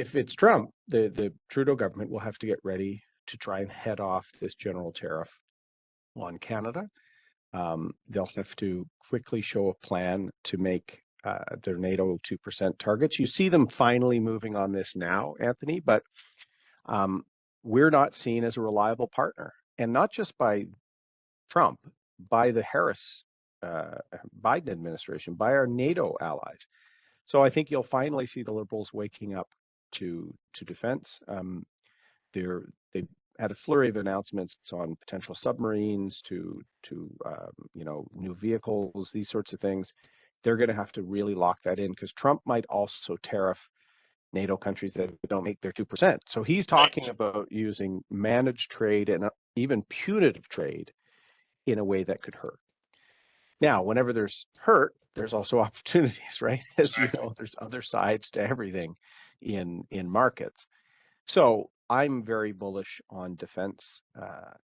if it's Trump, the Trudeau government will have to get ready to try and head off this general tariff on Canada. They'll have to quickly show a plan to make their NATO 2% targets. You see them finally moving on this now, Anthony, but we're not seen as a reliable partner, and not just by Trump, by the Harris Biden administration, by our NATO allies. So I think you'll finally see the Liberals waking up to defense. They've had a flurry of announcements on potential submarines to new vehicles, these sorts of things. They're going to have to really lock that in, because Trump might also tariff NATO countries that don't make their 2%. So he's talking about using managed trade and even punitive trade in a way that could hurt. Now, whenever there's hurt, there's also opportunities, right? As you know, there's other sides to everything in markets. So I'm very bullish on defense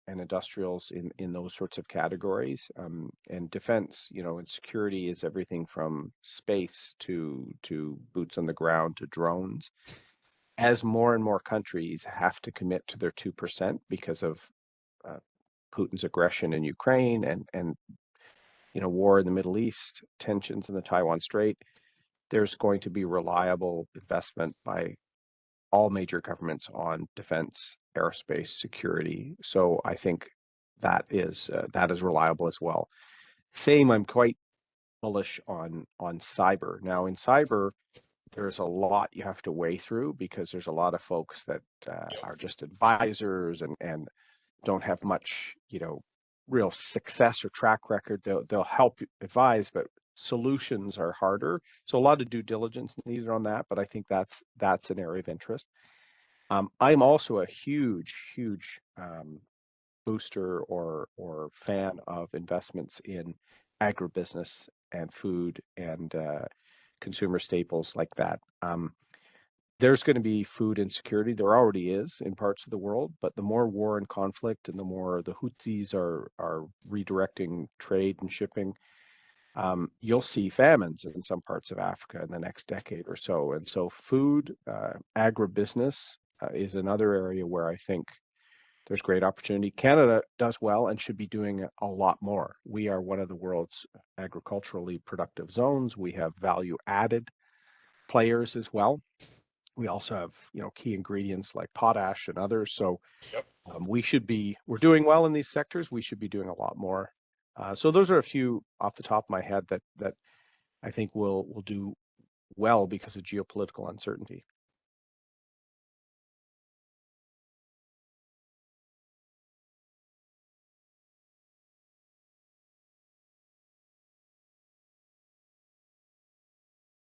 and industrials in those sorts of categories. And defense, and security is everything from space to boots on the ground to drones. As more and more countries have to commit to their 2% because of Putin's aggression in Ukraine and war in the Middle East, tensions in the Taiwan Strait, there's going to be reliable investment by all major governments on defense, aerospace, security. So I think that is reliable as well. Same, I'm quite bullish on cyber. Now, in cyber, there's a lot you have to weigh through, because there's a lot of folks that are just advisors and don't have much, real success or track record. They'll help advise, but solutions are harder. So a lot of due diligence needed on that, but I think that's an area of interest. I'm also a huge booster or fan of investments in agribusiness and food and consumer staples like that. There's going to be food insecurity. There already is in parts of the world, but the more war and conflict and the more the Houthis are redirecting trade and shipping, you'll see famines in some parts of Africa in the next decade or so. And so food, agribusiness is another area where I think there's great opportunity. Canada does well and should be doing a lot more. We are one of the world's agriculturally productive zones. We have value added players as well. We also have, key ingredients like potash and others. So we're doing well in these sectors. We should be doing a lot more. So those are a few off the top of my head that I think will do well because of geopolitical uncertainty.